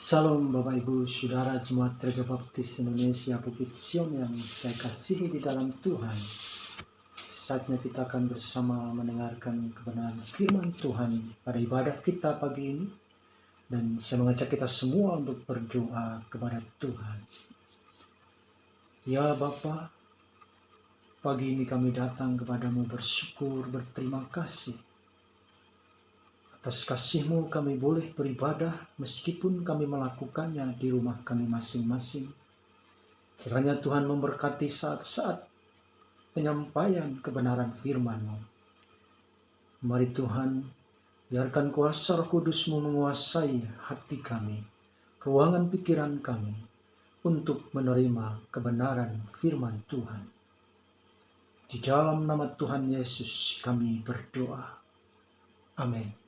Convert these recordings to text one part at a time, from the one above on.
Salam Bapak Ibu Saudara Jemaat Gereja Baptis Indonesia Bukit Sion yang saya kasihi di dalam Tuhan. Saatnya kita akan bersama mendengarkan kebenaran firman Tuhan pada ibadah kita pagi ini. Dan saya mengajak kita semua untuk berdoa kepada Tuhan. Ya Bapa, pagi ini kami datang kepadamu bersyukur, berterima kasih. Atas kasih-Mu kami boleh beribadah meskipun kami melakukannya di rumah kami masing-masing. Kiranya Tuhan memberkati saat-saat penyampaian kebenaran firman-Mu. Mari Tuhan, biarkan kuasa Roh Kudus-Mu menguasai hati kami, ruangan pikiran kami, untuk menerima kebenaran firman Tuhan. Di dalam nama Tuhan Yesus kami berdoa. Amin.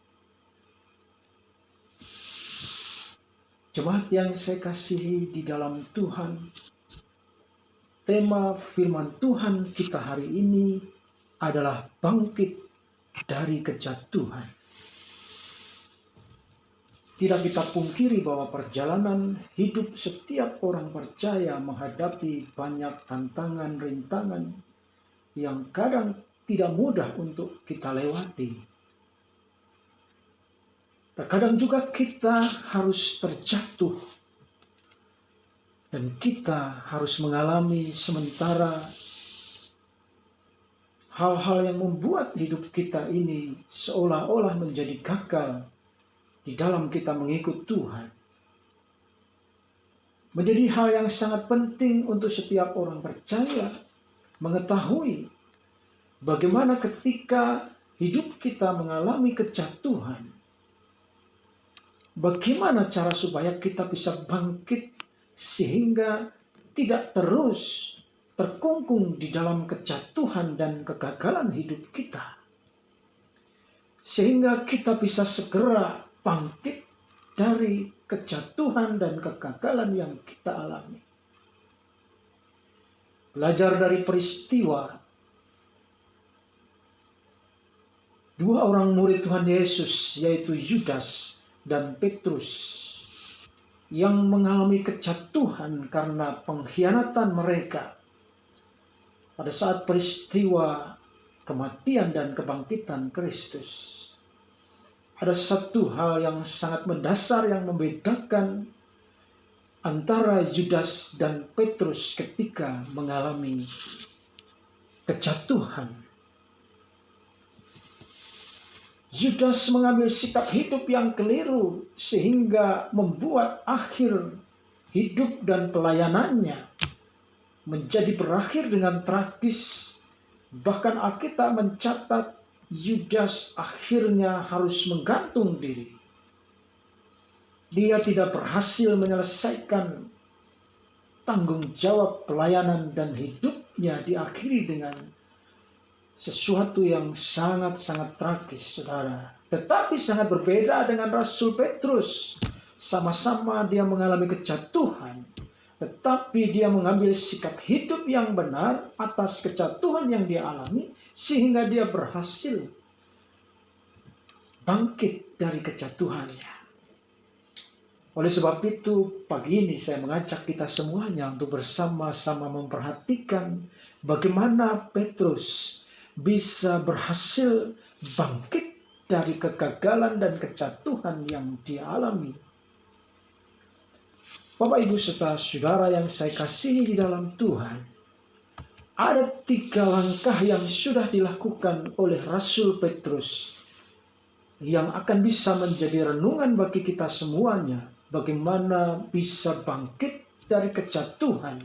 Jemaat yang saya kasihi di dalam Tuhan, tema firman Tuhan kita hari ini adalah bangkit dari kejatuhan. Tidak kita pungkiri bahwa perjalanan hidup setiap orang percaya menghadapi banyak tantangan, rintangan yang kadang tidak mudah untuk kita lewati. Terkadang juga kita harus terjatuh dan kita harus mengalami sementara hal-hal yang membuat hidup kita ini seolah-olah menjadi gagal di dalam kita mengikut Tuhan. Menjadi hal yang sangat penting untuk setiap orang percaya mengetahui bagaimana ketika hidup kita mengalami kejatuhan, bagaimana cara supaya kita bisa bangkit sehingga tidak terus terkungkung di dalam kejatuhan dan kegagalan hidup kita. Sehingga kita bisa segera bangkit dari kejatuhan dan kegagalan yang kita alami. Belajar dari peristiwa dua orang murid Tuhan Yesus, yaitu Yudas dan Petrus, yang mengalami kejatuhan karena pengkhianatan mereka pada saat peristiwa kematian dan kebangkitan Kristus. Ada satu hal yang sangat mendasar yang membedakan antara Yudas dan Petrus ketika mengalami kejatuhan. Yudas mengambil sikap hidup yang keliru sehingga membuat akhir hidup dan pelayanannya menjadi berakhir dengan tragis. Bahkan Alkitab mencatat Yudas akhirnya harus menggantung diri. Dia tidak berhasil menyelesaikan tanggung jawab pelayanan dan hidupnya diakhiri dengan sesuatu yang sangat-sangat tragis, saudara. Tetapi sangat berbeda dengan Rasul Petrus. Sama-sama dia mengalami kejatuhan, tetapi dia mengambil sikap hidup yang benar atas kejatuhan yang dia alami, sehingga dia berhasil bangkit dari kejatuhannya. Oleh sebab itu, pagi ini saya mengajak kita semuanya untuk bersama-sama memperhatikan bagaimana Petrus bisa berhasil bangkit dari kegagalan dan kejatuhan yang dialami. Bapak, Ibu, serta saudara yang saya kasihi di dalam Tuhan, ada 3 langkah yang sudah dilakukan oleh Rasul Petrus yang akan bisa menjadi renungan bagi kita semuanya, bagaimana bisa bangkit dari kejatuhan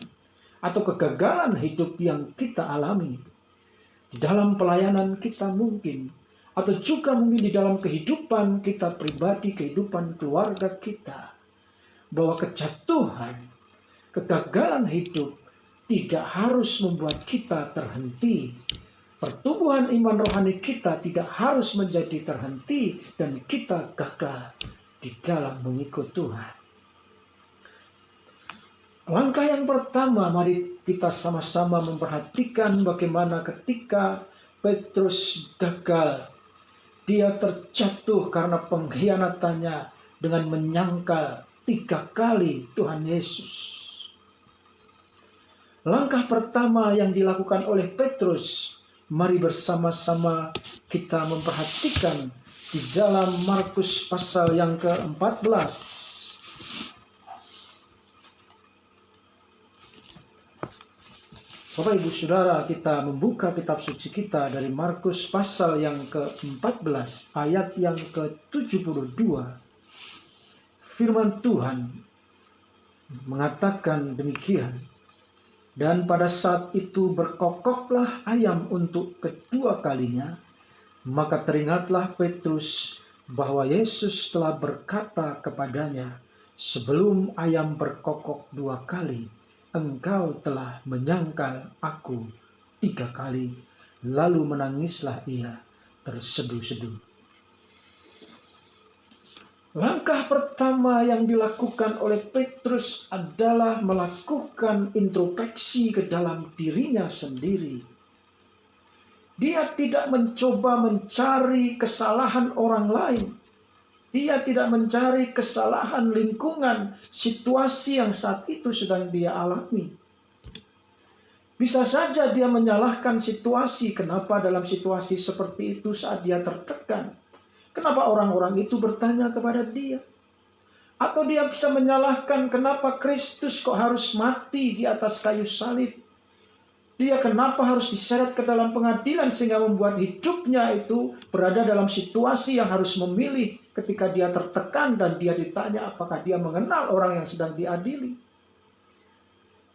atau kegagalan hidup yang kita alami. Di dalam pelayanan kita mungkin, atau juga mungkin di dalam kehidupan kita pribadi, kehidupan keluarga kita, bahwa kejatuhan, kegagalan hidup tidak harus membuat kita terhenti. Pertumbuhan iman rohani kita tidak harus menjadi terhenti dan kita gagal di dalam mengikut Tuhan. Langkah yang pertama, mari kita sama-sama memperhatikan bagaimana ketika Petrus gagal. Dia terjatuh karena pengkhianatannya dengan menyangkal 3 kali Tuhan Yesus. Langkah pertama yang dilakukan oleh Petrus, mari bersama-sama kita memperhatikan di dalam Markus pasal yang ke-14. Bapak Ibu Saudara, kita membuka kitab suci kita dari Markus pasal yang ke-14 ayat yang ke-72. Firman Tuhan mengatakan demikian. Dan pada saat itu berkokoklah ayam untuk kedua kalinya, maka teringatlah Petrus bahwa Yesus telah berkata kepadanya, sebelum ayam berkokok 2 kali, engkau telah menyangkal aku 3 kali. Lalu menangislah ia terseduh-seduh. Langkah pertama yang dilakukan oleh Petrus adalah melakukan introspeksi ke dalam dirinya sendiri. Dia tidak mencoba mencari kesalahan orang lain. Dia tidak mencari kesalahan lingkungan, situasi yang saat itu sedang dia alami. Bisa saja dia menyalahkan situasi, kenapa dalam situasi seperti itu saat dia tertekan. Kenapa orang-orang itu bertanya kepada dia? Atau dia bisa menyalahkan kenapa Kristus kok harus mati di atas kayu salib? Dia kenapa harus diseret ke dalam pengadilan sehingga membuat hidupnya itu berada dalam situasi yang harus memilih ketika dia tertekan dan dia ditanya apakah dia mengenal orang yang sedang diadili.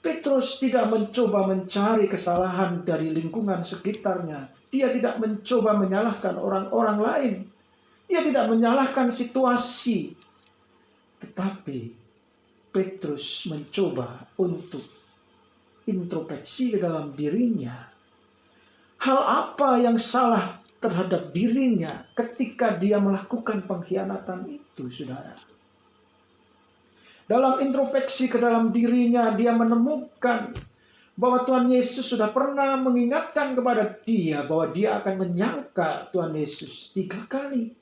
Petrus tidak mencoba mencari kesalahan dari lingkungan sekitarnya. Dia tidak mencoba menyalahkan orang-orang lain. Dia tidak menyalahkan situasi, tetapi Petrus mencoba untuk introspeksi ke dalam dirinya. Hal apa yang salah terhadap dirinya ketika dia melakukan pengkhianatan itu, saudara? Dalam introspeksi ke dalam dirinya, dia menemukan bahwa Tuhan Yesus sudah pernah mengingatkan kepada dia bahwa dia akan menyangkal Tuhan Yesus 3 kali.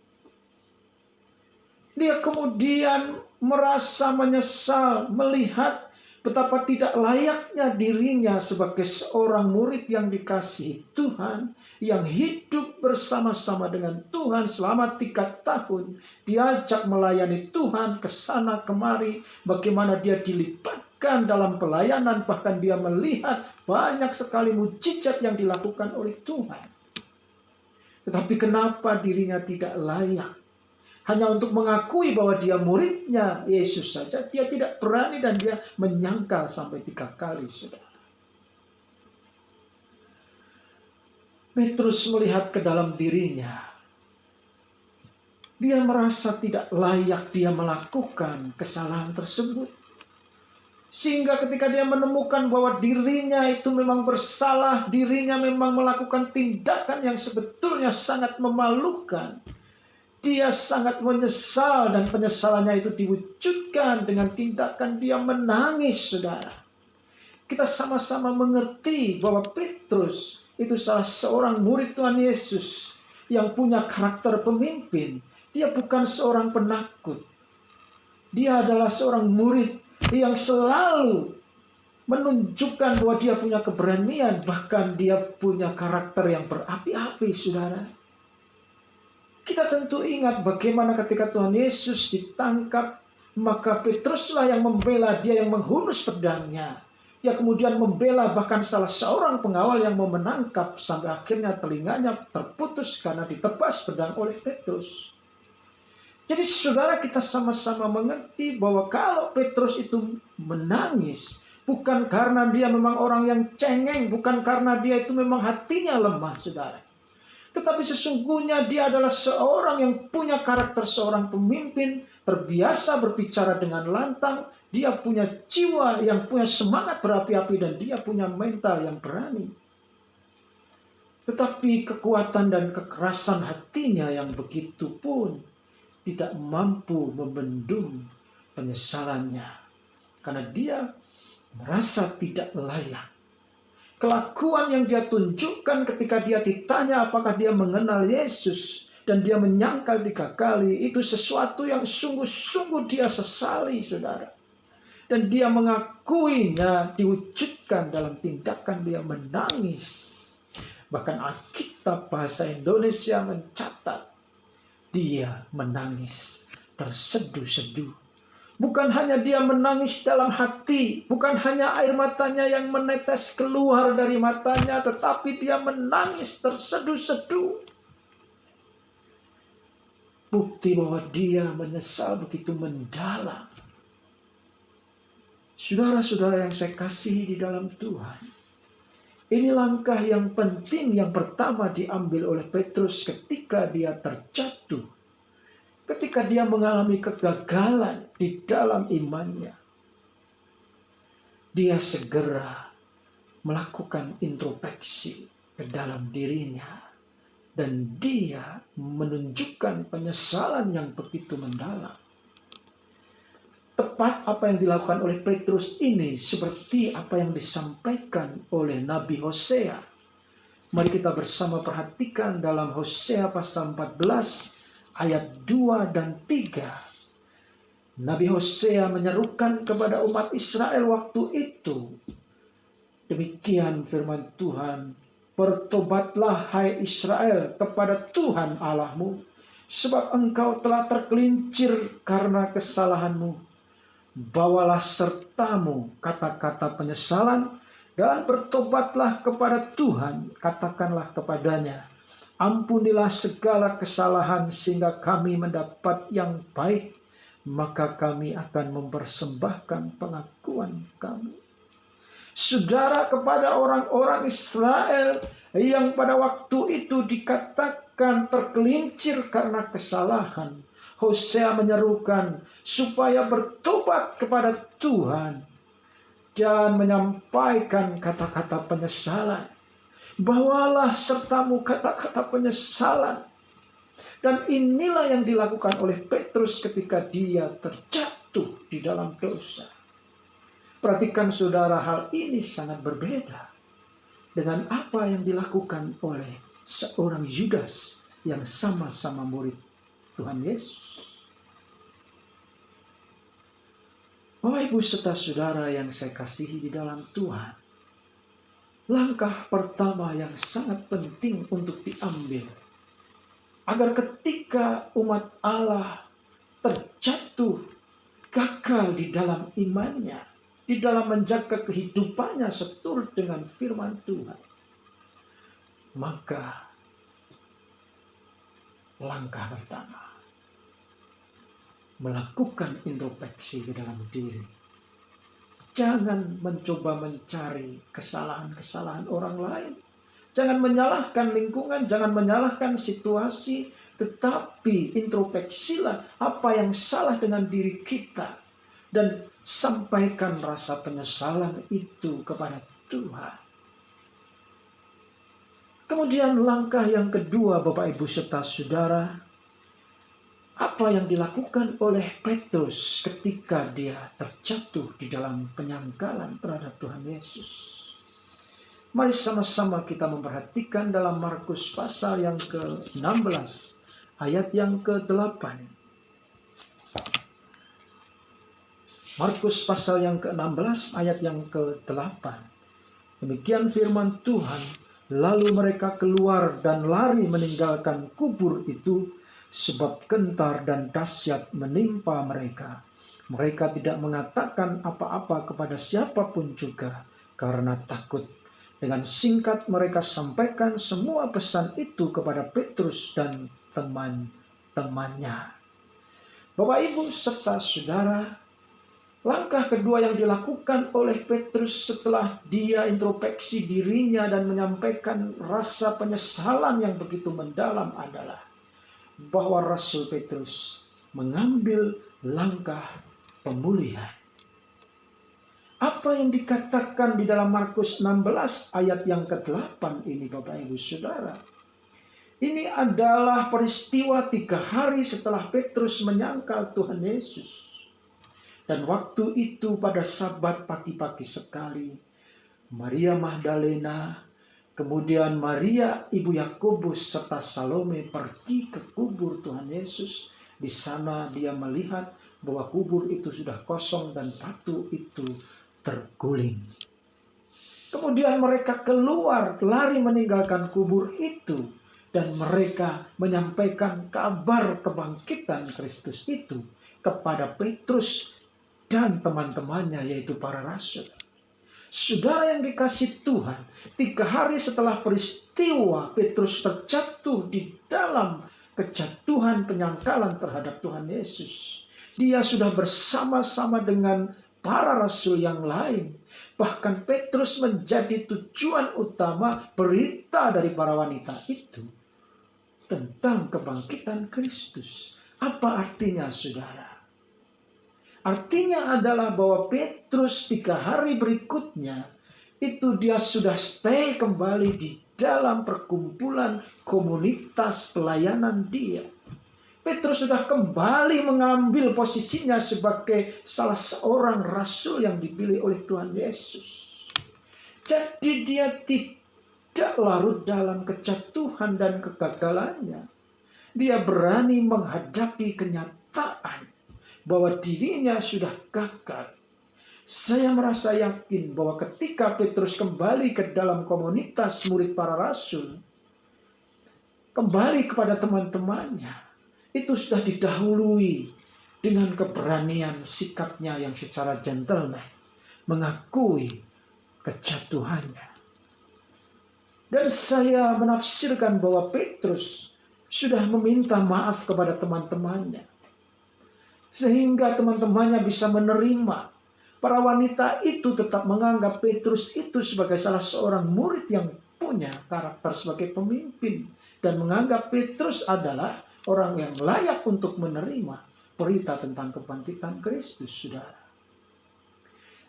Dia kemudian merasa menyesal melihat betapa tidak layaknya dirinya sebagai seorang murid yang dikasihi Tuhan, yang hidup bersama-sama dengan Tuhan selama 3 tahun, diajak melayani Tuhan ke sana kemari, bagaimana dia dilibatkan dalam pelayanan, bahkan dia melihat banyak sekali mujizat yang dilakukan oleh Tuhan. Tetapi kenapa dirinya tidak layak? Hanya untuk mengakui bahwa dia muridnya Yesus saja, dia tidak berani dan dia menyangkal sampai 3 kali, saudara. Petrus melihat ke dalam dirinya. Dia merasa tidak layak dia melakukan kesalahan tersebut. Sehingga ketika dia menemukan bahwa dirinya itu memang bersalah, dirinya memang melakukan tindakan yang sebetulnya sangat memalukan, dia sangat menyesal dan penyesalannya itu diwujudkan dengan tindakan dia menangis, saudara. Kita sama-sama mengerti bahwa Petrus itu salah seorang murid Tuhan Yesus yang punya karakter pemimpin. Dia bukan seorang penakut. Dia adalah seorang murid yang selalu menunjukkan bahwa dia punya keberanian. Bahkan dia punya karakter yang berapi-api, saudara. Kita tentu ingat bagaimana ketika Tuhan Yesus ditangkap, maka Petruslah yang membela, dia yang menghunus pedangnya. Dia kemudian membela bahkan salah seorang pengawal yang mau menangkap, sampai akhirnya telinganya terputus karena ditebas pedang oleh Petrus. Jadi saudara, kita sama-sama mengerti bahwa kalau Petrus itu menangis, bukan karena dia memang orang yang cengeng, bukan karena dia itu memang hatinya lemah, saudara. Tetapi sesungguhnya dia adalah seorang yang punya karakter seorang pemimpin, terbiasa berbicara dengan lantang, dia punya jiwa yang punya semangat berapi-api, dan dia punya mental yang berani. Tetapi kekuatan dan kekerasan hatinya yang begitu pun tidak mampu membendung penyesalannya, karena dia merasa tidak layak. Kelakuan yang dia tunjukkan ketika dia ditanya apakah dia mengenal Yesus, dan dia menyangkal 3 kali, itu sesuatu yang sungguh-sungguh dia sesali, saudara. Dan dia mengakuinya diwujudkan dalam tindakan dia menangis. Bahkan Alkitab bahasa Indonesia mencatat dia menangis terseduh-seduh. Bukan hanya dia menangis dalam hati, bukan hanya air matanya yang menetes keluar dari matanya, tetapi dia menangis terseduh-seduh. Bukti bahwa dia menyesal begitu mendalam. Saudara-saudara yang saya kasihi di dalam Tuhan, ini langkah yang penting yang pertama diambil oleh Petrus ketika dia terjatuh, ketika dia mengalami kegagalan di dalam imannya. Dia segera melakukan introspeksi ke dalam dirinya, dan dia menunjukkan penyesalan yang begitu mendalam. Tepat apa yang dilakukan oleh Petrus ini seperti apa yang disampaikan oleh Nabi Hosea. Mari kita bersama perhatikan dalam Hosea pasal 14 ayat 2 dan 3. Nabi Hosea menyerukan kepada umat Israel waktu itu. Demikian firman Tuhan, "Bertobatlah hai Israel kepada Tuhan Allahmu, sebab engkau telah tergelincir karena kesalahanmu. Bawalah sertamu kata-kata penyesalan dan bertobatlah kepada Tuhan. Katakanlah kepadanya, ampunilah segala kesalahan sehingga kami mendapat yang baik. Maka kami akan mempersembahkan pengakuan kami." Saudara, kepada orang-orang Israel yang pada waktu itu dikatakan tergelincir karena kesalahan, Hosea menyerukan supaya bertobat kepada Tuhan dan menyampaikan kata-kata penyesalan. Bawalah sertamu kata-kata penyesalan. Dan inilah yang dilakukan oleh Petrus ketika dia terjatuh di dalam dosa. Perhatikan saudara, hal ini sangat berbeda dengan apa yang dilakukan oleh seorang Yudas yang sama-sama murid Tuhan Yesus. Bapak, Ibu, serta saudara yang saya kasihi di dalam Tuhan, langkah pertama yang sangat penting untuk diambil agar ketika umat Allah terjatuh, gagal di dalam imannya, di dalam menjaga kehidupannya seturut dengan firman Tuhan, maka langkah pertama, melakukan introspeksi ke dalam diri. Jangan mencoba mencari kesalahan-kesalahan orang lain. Jangan menyalahkan lingkungan, jangan menyalahkan situasi, tetapi introspeksilah apa yang salah dengan diri kita dan sampaikan rasa penyesalan itu kepada Tuhan. Kemudian langkah yang kedua, Bapak, Ibu, serta saudara, apa yang dilakukan oleh Petrus ketika dia terjatuh di dalam penyangkalan terhadap Tuhan Yesus. Mari sama-sama kita memperhatikan dalam Markus pasal yang ke-16 ayat yang ke-8. Markus pasal yang ke-16 ayat yang ke-8. Demikian firman Tuhan, "Lalu mereka keluar dan lari meninggalkan kubur itu, sebab gentar dan dahsyat menimpa mereka. Mereka tidak mengatakan apa-apa kepada siapapun juga karena takut." Dengan singkat mereka sampaikan semua pesan itu kepada Petrus dan teman-temannya. Bapak, Ibu, serta saudara, langkah kedua yang dilakukan oleh Petrus setelah dia introspeksi dirinya dan menyampaikan rasa penyesalan yang begitu mendalam adalah bahwa Rasul Petrus mengambil langkah pemulihan. Apa yang dikatakan di dalam Markus 16 ayat yang ke-8 ini, Bapak, Ibu, Saudara? Ini adalah peristiwa 3 hari setelah Petrus menyangkal Tuhan Yesus. Dan waktu itu pada Sabat pagi-pagi sekali, Maria Magdalena, Kemudian Maria, ibu Yakobus serta Salome pergi ke kubur Tuhan Yesus. Di sana dia melihat bahwa kubur itu sudah kosong dan batu itu terguling. Kemudian mereka keluar, lari meninggalkan kubur itu. Dan mereka menyampaikan kabar kebangkitan Kristus itu kepada Petrus dan teman-temannya, yaitu para rasul. Saudara yang dikasihi Tuhan, 3 hari setelah peristiwa Petrus terjatuh di dalam kejatuhan penyangkalan terhadap Tuhan Yesus, dia sudah bersama-sama dengan para rasul yang lain. Bahkan Petrus menjadi tujuan utama berita dari para wanita itu tentang kebangkitan Kristus. Apa artinya, saudara? Artinya adalah bahwa Petrus 3 hari berikutnya itu dia sudah stay kembali di dalam perkumpulan komunitas pelayanan dia. Petrus sudah kembali mengambil posisinya sebagai salah seorang rasul yang dipilih oleh Tuhan Yesus. Jadi dia tidak larut dalam kejatuhan dan kegagalannya. Dia berani menghadapi kenyataan bahwa dirinya sudah gagal. Saya merasa yakin bahwa ketika Petrus kembali ke dalam komunitas murid para rasul, kembali kepada teman-temannya, itu sudah didahului dengan keberanian sikapnya yang secara gentleman mengakui kejatuhannya. Dan saya menafsirkan bahwa Petrus sudah meminta maaf kepada teman-temannya, sehingga teman-temannya bisa menerima. Para wanita itu tetap menganggap Petrus itu sebagai salah seorang murid yang punya karakter sebagai pemimpin, dan menganggap Petrus adalah orang yang layak untuk menerima berita tentang kebangkitan Kristus, saudara.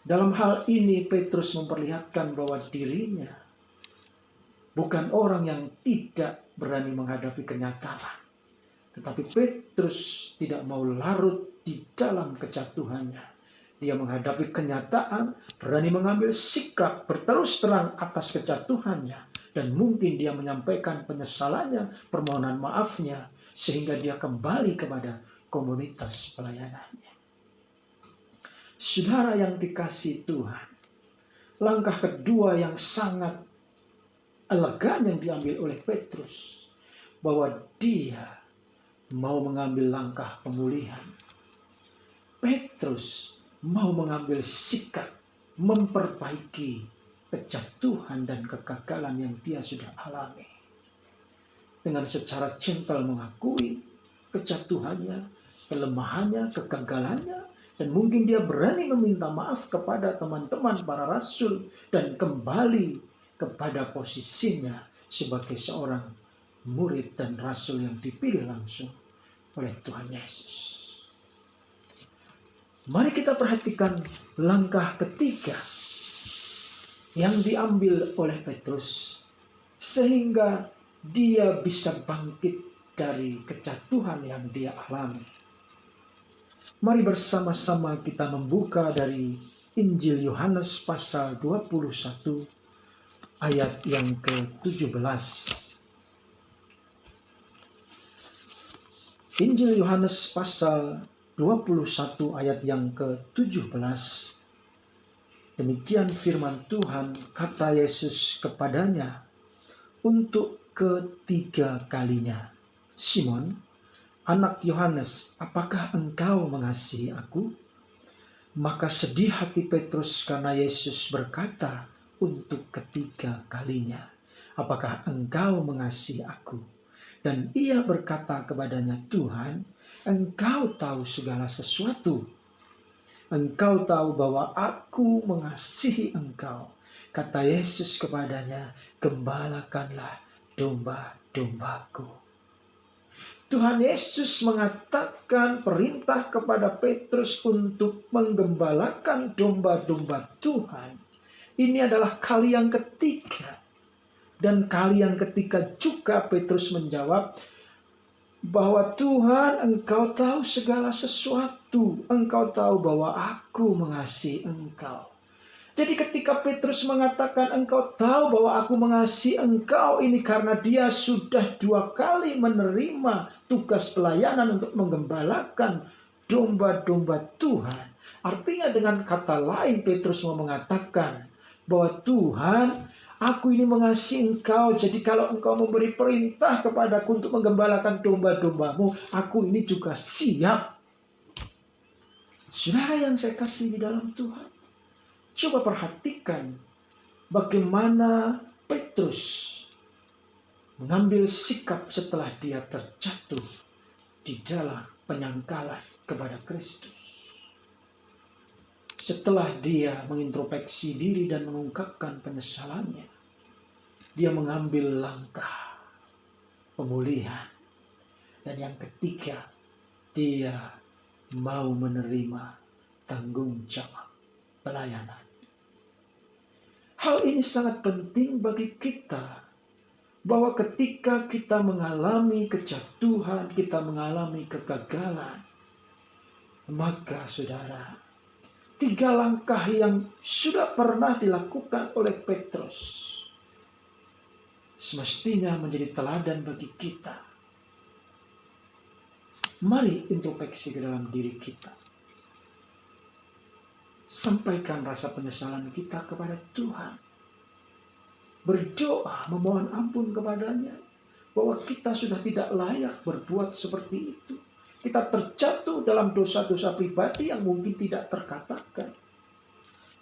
Dalam hal ini Petrus memperlihatkan bahwa dirinya bukan orang yang tidak berani menghadapi kenyataan, tetapi Petrus tidak mau larut di dalam kejatuhannya. Dia menghadapi kenyataan, berani mengambil sikap berterus terang atas kejatuhannya, dan mungkin dia menyampaikan penyesalannya, permohonan maafnya, sehingga dia kembali kepada komunitas pelayanannya. Saudara yang dikasihi Tuhan, langkah kedua yang sangat elegan yang diambil oleh Petrus, bahwa dia mau mengambil langkah pemulihan. Petrus mau mengambil sikap memperbaiki kejatuhan dan kegagalan yang dia sudah alami. Dengan secara gentle mengakui kejatuhannya, kelemahannya, kegagalannya, dan mungkin dia berani meminta maaf kepada teman-teman para rasul dan kembali kepada posisinya sebagai seorang murid dan rasul yang dipilih langsung oleh Tuhan Yesus. Mari kita perhatikan langkah ketiga yang diambil oleh Petrus sehingga dia bisa bangkit dari kejatuhan yang dia alami. Mari bersama-sama kita membuka dari Injil Yohanes pasal 21 ayat yang ke-17. Injil Yohanes pasal 21 ayat yang ke-17. Demikian firman Tuhan, kata Yesus kepadanya untuk ketiga kalinya, Simon, anak Yohanes, apakah engkau mengasihi aku? Maka sedih hati Petrus karena Yesus berkata untuk ketiga kalinya, apakah engkau mengasihi aku? Dan ia berkata kepadanya, Tuhan, Engkau tahu segala sesuatu. Engkau tahu bahwa aku mengasihi engkau. Kata Yesus kepadanya, gembalakanlah domba-dombaku. Tuhan Yesus mengatakan perintah kepada Petrus untuk menggembalakan domba-domba Tuhan. Ini adalah kali yang ketiga. Dan kali yang ketiga juga Petrus menjawab, bahwa Tuhan, engkau tahu segala sesuatu. Engkau tahu bahwa aku mengasihi engkau. Jadi ketika Petrus mengatakan engkau tahu bahwa aku mengasihi engkau, ini karena dia sudah 2 kali menerima tugas pelayanan untuk menggembalakan domba-domba Tuhan. Artinya dengan kata lain Petrus mau mengatakan bahwa Tuhan, aku ini mengasihi engkau, jadi kalau engkau memberi perintah kepadaku untuk menggembalakan domba-dombamu, aku ini juga siap. Saudara yang saya kasih di dalam Tuhan, coba perhatikan bagaimana Petrus mengambil sikap setelah dia terjatuh di dalam penyangkalan kepada Kristus. Setelah dia mengintrospeksi diri dan mengungkapkan penyesalannya, dia mengambil langkah pemulihan. Dan yang ketiga, dia mau menerima tanggung jawab pelayanan. Hal ini sangat penting bagi kita, bahwa ketika kita mengalami kejatuhan, kita mengalami kegagalan, maka saudara, 3 langkah yang sudah pernah dilakukan oleh Petrus semestinya menjadi teladan bagi kita. Mari introspeksi ke dalam diri kita. Sampaikan rasa penyesalan kita kepada Tuhan. Berdoa memohon ampun kepadanya bahwa kita sudah tidak layak berbuat seperti itu. Kita terjatuh dalam dosa-dosa pribadi yang mungkin tidak terkatakan.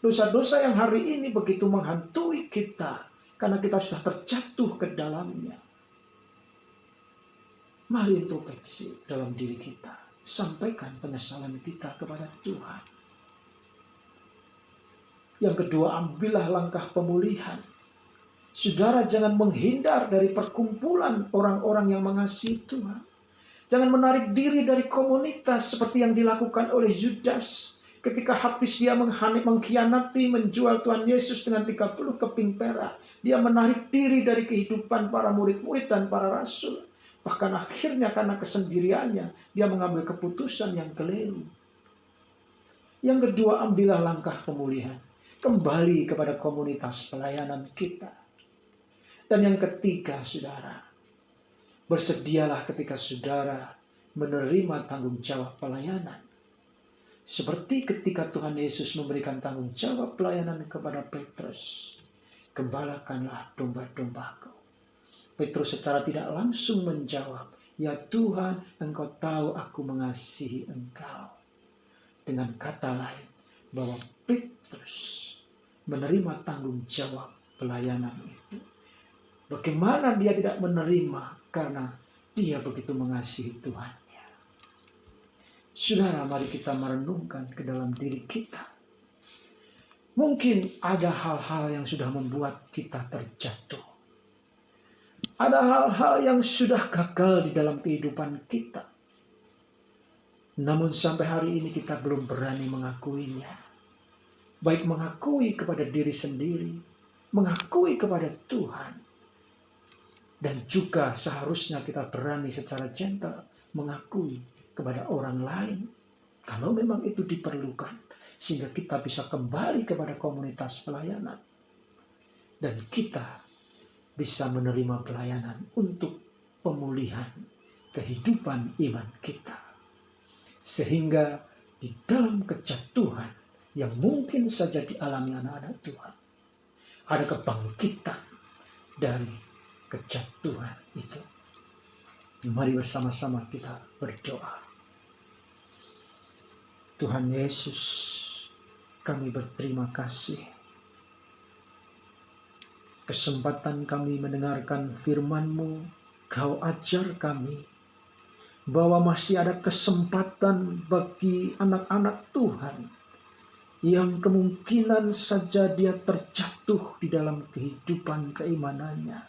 Dosa-dosa yang hari ini begitu menghantui kita karena kita sudah terjatuh ke dalamnya. Mari introspeksi dalam diri kita. Sampaikan penyesalan kita kepada Tuhan. Yang kedua, ambillah langkah pemulihan. Saudara, jangan menghindar dari perkumpulan orang-orang yang mengasihi Tuhan. Jangan menarik diri dari komunitas seperti yang dilakukan oleh Yudas. Ketika habis dia mengkhianati, menjual Tuhan Yesus dengan 30 keping perak. Dia menarik diri dari kehidupan para murid-murid dan para rasul. Bahkan akhirnya karena kesendiriannya, dia mengambil keputusan yang keliru. Yang kedua, ambillah langkah pemulihan. Kembali kepada komunitas pelayanan kita. Dan yang ketiga, saudara, bersedialah ketika saudara menerima tanggung jawab pelayanan. Seperti ketika Tuhan Yesus memberikan tanggung jawab pelayanan kepada Petrus. Gembalakanlah domba-dombaku. Petrus secara tidak langsung menjawab, ya Tuhan, engkau tahu aku mengasihi engkau. Dengan kata lain, bahwa Petrus menerima tanggung jawab pelayanan itu. Bagaimana dia tidak menerima? Karena dia begitu mengasihi Tuhannya. Saudara, mari kita merenungkan ke dalam diri kita. Mungkin ada hal-hal yang sudah membuat kita terjatuh. Ada hal-hal yang sudah gagal di dalam kehidupan kita. Namun sampai hari ini kita belum berani mengakuinya. Baik mengakui kepada diri sendiri, mengakui kepada Tuhan. Dan juga seharusnya kita berani secara gentle mengakui kepada orang lain. Kalau memang itu diperlukan. Sehingga kita bisa kembali kepada komunitas pelayanan. Dan kita bisa menerima pelayanan untuk pemulihan kehidupan iman kita. Sehingga di dalam kejatuhan yang mungkin saja dialami anak-anak Tuhan, ada kebangkitan dari kejatuhan itu. Mari bersama-sama kita berdoa. Tuhan Yesus, kami berterima kasih. Kesempatan kami mendengarkan firman-Mu, Kau ajar kami bahwa masih ada kesempatan bagi anak-anak Tuhan yang kemungkinan saja dia terjatuh di dalam kehidupan keimanannya.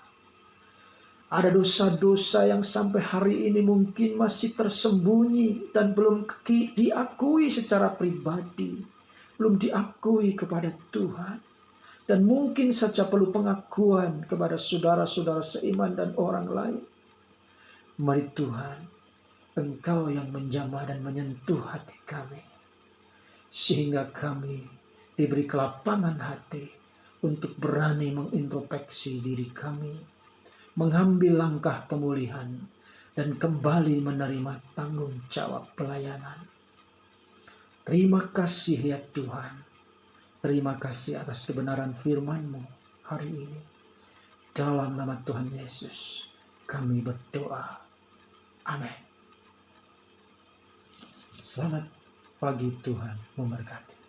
Ada dosa-dosa yang sampai hari ini mungkin masih tersembunyi dan belum diakui secara pribadi. Belum diakui kepada Tuhan. Dan mungkin saja perlu pengakuan kepada saudara-saudara seiman dan orang lain. Mari Tuhan, Engkau yang menjamah dan menyentuh hati kami. Sehingga kami diberi kelapangan hati untuk berani mengintrospeksi diri kami, mengambil langkah pemulihan, dan kembali menerima tanggung jawab pelayanan. Terima kasih ya Tuhan. Terima kasih atas kebenaran firman-Mu hari ini. Dalam nama Tuhan Yesus kami berdoa. Amin. Selamat pagi, Tuhan memberkati.